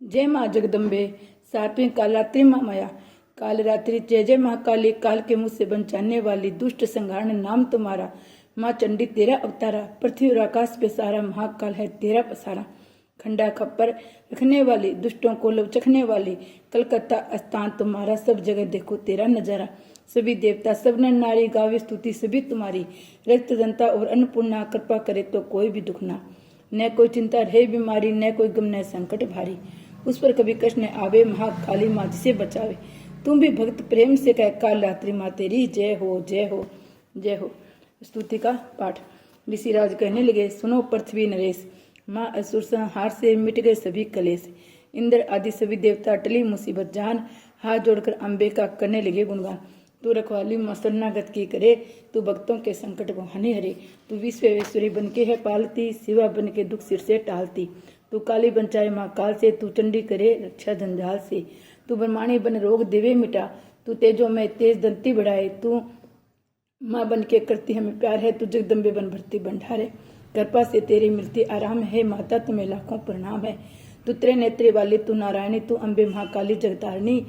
जय माँ जगदम्बे, सातवीं कालरात्रि माँ माया। काल रात्रि जय जय महाकाली, काल के मुँह से बचाने वाली, दुष्ट संहारन नाम तुम्हारा। माँ चंडी तेरा अवतारा, पृथ्वी और आकाश पे सारा, महाकाल है तेरा पसारा। खंडा खप्पर रखने वाली, दुष्टों को लवचखने वाली, कलकत्ता स्थान तुम्हारा, सब जगह देखो तेरा नजारा। सभी देवता सब नर नारी गावे स्तुति सभी तुम्हारी, रक्त जनता और अन्नपूर्णा, कृपा करे तो कोई भी दुख ना। न कोई चिंता रहे बीमारी, न कोई गम न संकट भारी, उस पर कभी कष्ट न आवे, महाकाली माँ जिसे बचावे। तुम भी भक्त प्रेम से कह, काल रात्रि माँ तेरी जय हो जय हो जय हो। स्तुति का पाठ। ऋषिराज कहने लगे, सुनो पृथ्वी नरेश, माँ असुर संहार से मिट गए सभी कलेश। इंद्र आदि सभी देवता टली मुसीबत जान, हाथ जोड़कर अम्बे का करने लगे गुणगान। तू रखवाली माँ शरणागत की करे, तू भक्तों के संकट को हानि हरे। तू विश्वेश्वरी बन के है पालती, शिवा बन के दुख सिर से टालती। तू काली बचाए माँ काल से, तू चंडी करे रक्षा जंजाल से। तू ब्रह्माणी बन रोग देवे मिटा, तू तेजो में तेज दंती बढ़ाए। तू माँ बन के करती हमें प्यार है, तू जगदम्बे बन भरती भंडारे। कृपा से तेरी मिलती आराम है, माता तुम्हें लाखों प्रणाम है। तू त्रिनेत्री वाली, तू नारायणी, तू अम्बे महाकाली जगतारिणी।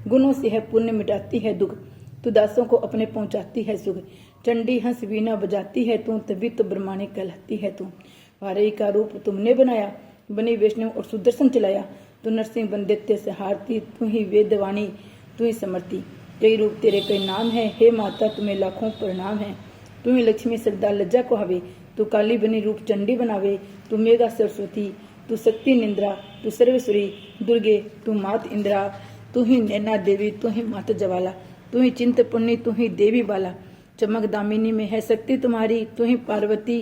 गुणों से है पुण्य मिटाती है दुख, तू दासों को अपने पहुंचाती है सुख। चंडी हंस वीणा बजाती है तू, तभी तो ब्रह्माणी कहलाती है तू। वारई का रूप तुमने बनाया, बनी वैष्णव और सुदर्शन चलाया। तू नरसिंह बन दैत्य सहारती, तू ही वेदवाणी तू ही समर्थी। कई रूप तेरे कई नाम है, हे माता तुम्हें लाखों प्रणाम है। तू ही लक्ष्मी श्रद्धा लज्जा को हवे, तू काली बनी रूप चंडी बनावे। तू मेघा सरस्वती, तू शक्ति निंद्रा, तू सर्वेश्वरी दुर्गे, तू मात इंद्रा। तू ही नैना देवी, तू ही मात ज्वाला, तू ही चिंत पुण्य, तू ही देवी बाला। चमक दामिनी में है शक्ति तुम्हारी, तू ही पार्वती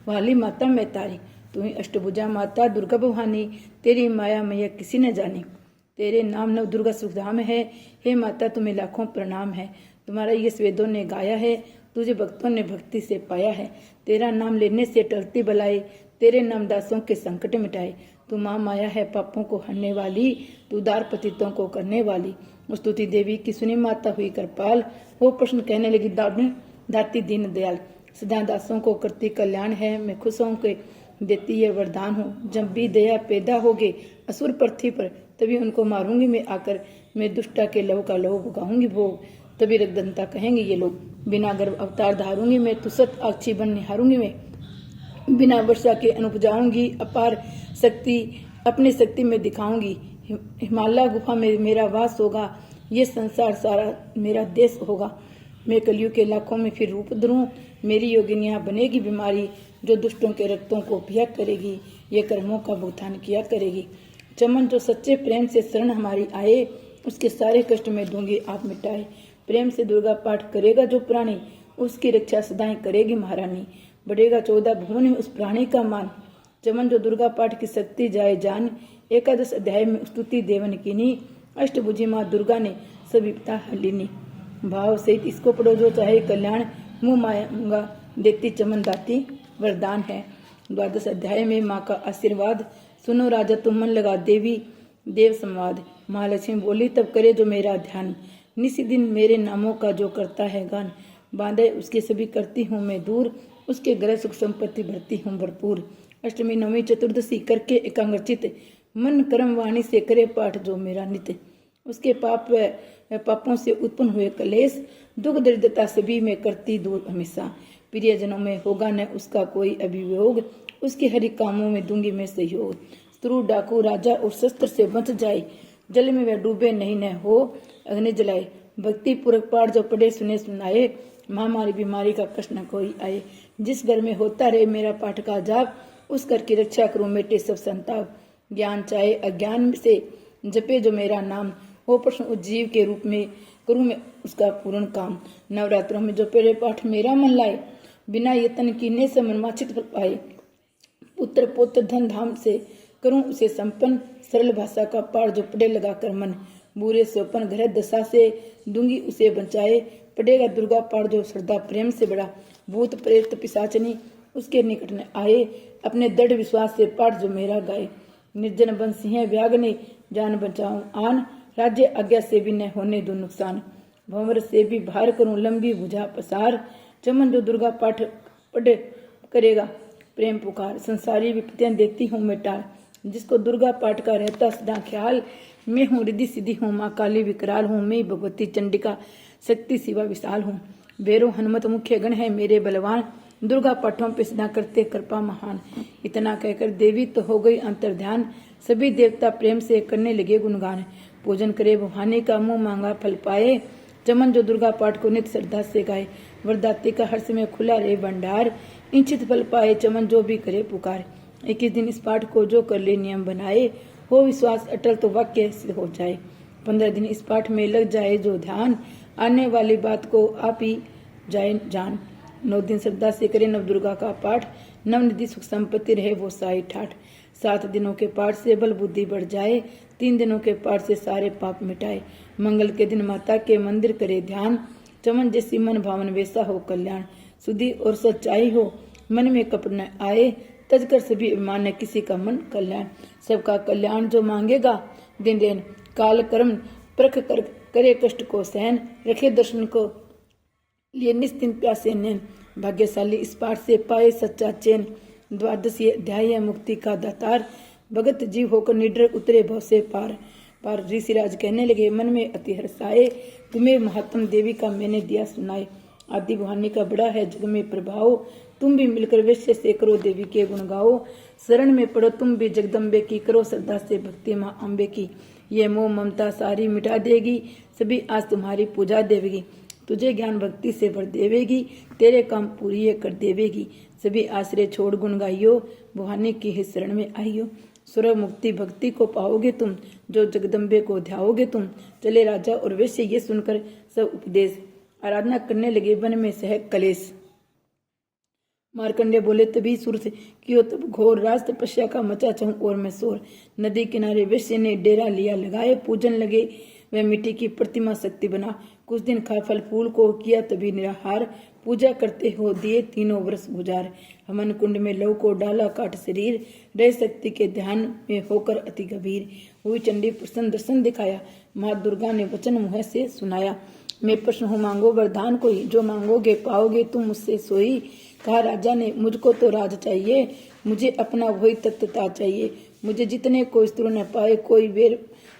वाली माता मैं तारी। तू ही अष्टभुजा माता दुर्गा भवानी, तेरी माया मैया किसी न जानी। तेरे नाम नव दुर्गा सुखधाम है, हे माता तुम्हें लाखों प्रणाम है। तुम्हारा यश वेदों ने गाया है, तुझे भक्तों ने भक्ति से पाया है। तेरा नाम लेने से टलती बलाई, तेरे नाम दासों के संकट मिटाए। तू माँ माया है पापों को हरने वाली, तू दार पतितों को करने वाली। स्तुति देवी की सुनी माता हुई कृपाल, वो प्रश्न कहने लगी दाती दीन दयाल। सदा दासों को करती कल्याण है, मैं खुशों के देती ये वरदान हूँ। जब भी दया पैदा होगे असुर पृथ्वी पर, तभी उनको मारूंगी मैं आकर। मैं दुष्टा के लहू का लहू भुगाऊंगी भोग, तभी रगदंता कहेंगे ये लोग। बिना गर्भ अवतार धारूंगी मैं, तुसत आक्षी बन निहारूंगी मैं। बिना वर्षा के अनुपजाऊंगी, अपार शक्ति अपनी शक्ति में दिखाऊंगी। हिमालय गुफा में मेरा वास होगा, ये संसार सारा मेरा देश होगा। मैं कलयुग के लाखों में फिर रूप धरूं, मेरी योगिनियां बनेगी बीमारी। जो दुष्टों के रक्तों को पिया करेगी, ये कर्मों का भुगतान किया करेगी। चमन जो सच्चे प्रेम से शरण हमारी आए, उसके सारे कष्ट में दूंगी आप मिटाए। प्रेम से दुर्गा पाठ करेगा जो प्राणी, उसकी रक्षा सदाएं करेगी महारानी। बढ़ेगा 14 भुवन में उस प्राणी का मान, चमन जो दुर्गा पाठ की शक्ति जाए जान। 11 अध्याय में स्तुति देवन कीनी, अष्टभुजी माँ दुर्गा ने सब विपदा हलिनी। भाव सहित इसको पढ़ो जो चाहे कल्याण, मुँह मांगा देती चमन दाती वरदान है। 12 अध्याय में माँ का आशीर्वाद, सुनो राजा तुम मन लगा देवी देव संवाद। महालक्ष्मी बोली तब करे जो मेरा ध्यान, निसी दिन मेरे नामों का जो करता है गान। बांधे उसके सभी करती हूँ मैं दूर, उसके ग्रह सुख संपत्ति भरती हूँ भरपूर। अष्टमी नवमी चतुर्दशी करके एकांगचित, मन कर्म वाणी से करे पाठ जो मेरा नित्य। उसके पापों से उत्पन्न हुए कलेश, दुख दरिद्रता सभी में करती दूर हमेशा। प्रियजनों में होगा न उसका कोई अभियोग, उसके हरि कामों में दूंगी मैं सहयोग। शत्रु डाकू राजा और शस्त्र से बच जाए, जल में वह डूबे नहीं न हो अग्नि जलाए। भक्ति पूर्वक पाठ जो पढ़े सुने सुनाए, महामारी बीमारी का कष्ट न कोई आए। जिस घर में होता रहे मेरा पाठ का जाप, उस घर की रक्षा करूं मेटे सब संताप। ज्ञान चाहे अज्ञान से जपे जो मेरा नाम, हो प्रश्न उज्जीव के रूप में करूं मैं उसका पूर्ण काम। नवरात्रों में जो पढ़े पाठ मेरा मन लाए, बिना यत्न कीने से मनवांछित फल पाए। पुत्र पुत्र धन धाम से करूं उसे संपन्न, सरल भाषा का पाठ जो पढ़े लगा कर मन। बुरे सोपन ग्रह दशा से दूंगी उसे बचाए, पढ़ेगा दुर्गा पाठ जो श्रद्धा प्रेम से बड़ा। भूत प्रेत पिशाचनी उसके निकट न आए, अपने दृढ़ विश्वास से पाठ जो मेरा गाए। निर्जन बन सिंह व्याग ने जान बचाऊं आन, राज्य आज्ञा से भी न होने दो नुकसान। भंवर से भी भार करूं लंबी भुजा पसार, चमन जो दुर्गा पाठ पढ़े करेगा प्रेम पुकार। संसारी विपत्तियां देती हूँ मैं टार, जिसको दुर्गा पाठ का रहता सदा ख्याल। मैं हूँ रिद्धि सिद्धि हूँ माँ काली विकराल हूँ, मैं भगवती चंडिका शक्ति शिवा विशाल हूँ। भैरव हनुमत मुख्य गण है मेरे बलवान, दुर्गा पाठों पे सदा करते कृपा महान। इतना कहकर देवी तो हो गई अंतर्ध्यान, सभी देवता प्रेम से करने लगे गुणगान। पूजन करे भवानी का मुंह मांगा फल पाए, चमन जो दुर्गा पाठ को नित्य श्रद्धा से गाए। वरदात्री का हर समय खुला रहे भंडार, इंचित फल पाए चमन जो भी करे पुकार। 21 दिन इस पाठ को जो कर ले नियम बनाए, हो विश्वास अटल तो वाक्य सिद्ध हो जाए। 15 दिन इस पाठ में लग जाए जो ध्यान, आने वाली बात को आप ही जाए जान। 9 दिन श्रद्धा से करे नव दुर्गा का पाठ, नवनिधि सुख संपत्ति रहे वो साई ठाठ। 7 दिनों के पाठ से बल बुद्धि बढ़ जाए, 3 दिनों के पाठ से सारे पाप मिटाए। मंगल के दिन माता के मंदिर करे ध्यान, चमन जैसी मन भावन वैसा हो कल्याण। शुद्धि और सच्चाई हो मन में कपट न आए, तजकर सभी अभिमान न किसी का मन कल्याण। सबका कल्याण जो मांगेगा दिन दिन काल कर्म परख कर करे कष्ट को सहन, रखे दर्शन को लिए निश्चिंत प्यासे नैन। भाग्यशाली इस पाठ से पाए सच्चा चैन, द्वादशी अध्याय मुक्ति का दातार, भगत जीव होकर निडर उतरे भव से पार। पर ऋषिराज कहने लगे मन में अति हर्ष आए, तुम्हें महात्म देवी का मैंने दिया सुनाए। आदि भवानी का बड़ा है जग में प्रभाव, तुम भी मिलकर वैश्य से करो देवी के गुण गाओ। शरण में पड़ो तुम भी जगदम्बे की, करो श्रद्धा से भक्ति माँ अम्बे की। ये मोह ममता सारी मिटा देगी, सभी आज तुम्हारी पूजा देवेगी। तुझे ज्ञान भक्ति से भर देवेगी, तेरे काम पूरी ये कर देवेगी। सभी आश्रय छोड़ गुण गाइयो, भवानी की ही शरण में आइयो। स्वर्ग मुक्ति भक्ति को पाओगे तुम, जो जगदम्बे को ध्याओगे तुम। चले राजा और वैश्य ये सुनकर सब उपदेश, आराधना करने लगे वन में सह कलेश। मार्कंडे बोले तभी सुर से कियो तब घोर, राज तपस्या का मचा चहु और में शोर। नदी किनारे वैश्य ने डेरा लिया लगाए, पूजन लगे वह मिट्टी की प्रतिमा शक्ति बना। कुछ दिन खा फल फूल को किया तभी निराहार, पूजा करते हो दिए 3 वर्ष गुजार। हमन कुंड में लव को डाला काट शरीर, रह शक्ति के ध्यान में होकर अति गंभीर। हुई चंडी प्रसन्न दर्शन दिखाया, माँ दुर्गा ने वचन मुँह से सुनाया। मैं प्रश्न हूँ मांगो वरदान कोई, जो मांगोगे पाओगे तुम मुझसे सोई। कहा राजा ने मुझको तो राज चाहिए, मुझे अपना वही तत्वता चाहिए। मुझे जितने कोई स्त्री न पाए, कोई वीर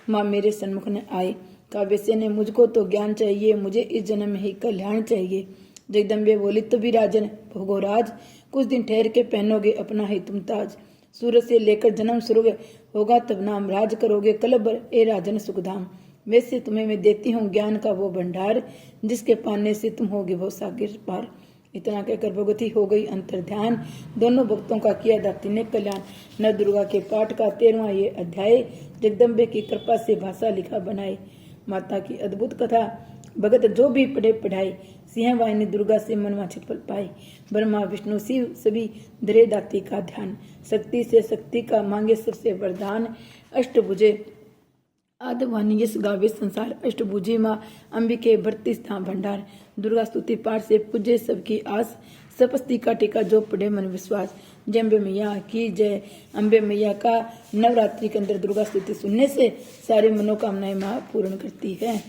माँ मेरे सन्मुख न आए। कहा वैसे ने मुझको तो ज्ञान चाहिए, मुझे इस जन्म में ही कल्याण चाहिए। जगदम्बे बोली तभी राजन भोगोराज, कुछ दिन ठहर के पहनोगे अपना ही तुम ताज। सूरज से लेकर जन्म स्वर्ग होगा तब नाम राज करोगे कलबर ए राजन सुखधाम। वैसे तुम्हें मैं देती हूँ ज्ञान का वो भंडार, जिसके पाने से तुम होगे वो सागर पार। इतना कहकर भगवती हो गई अंतर्ध्यान, दोनों भक्तों का किया दाती ने कल्याण। नव दुर्गा के पाठ का 13वां ये अध्याय, जगदम्बे की कृपा से भाषा लिखा बनाए। माता की अद्भुत कथा भगत जो भी पढ़े पढ़ाए, सिंह वाहिनी दुर्गा से मनवांछित फल पाए। ब्रह्मा विष्णु शिव सभी धरे दाती का ध्यान, शक्ति से शक्ति का मांगे सबसे वरदान। अष्टभुजे आदवानी यश गावे संसार, अष्टभुजी माँ अंबिके भरती स्थान भंडार। दुर्गा स्तुति पाठ से पूजे सबकी आस, सपस्ती का टीका जो पढ़े मन विश्वास। जय अम्बे मैया की जय। अम्बे मैया का नवरात्रि के अंदर दुर्गा स्तुति सुनने से सारी मनोकामनाएं माँ पूर्ण करती है।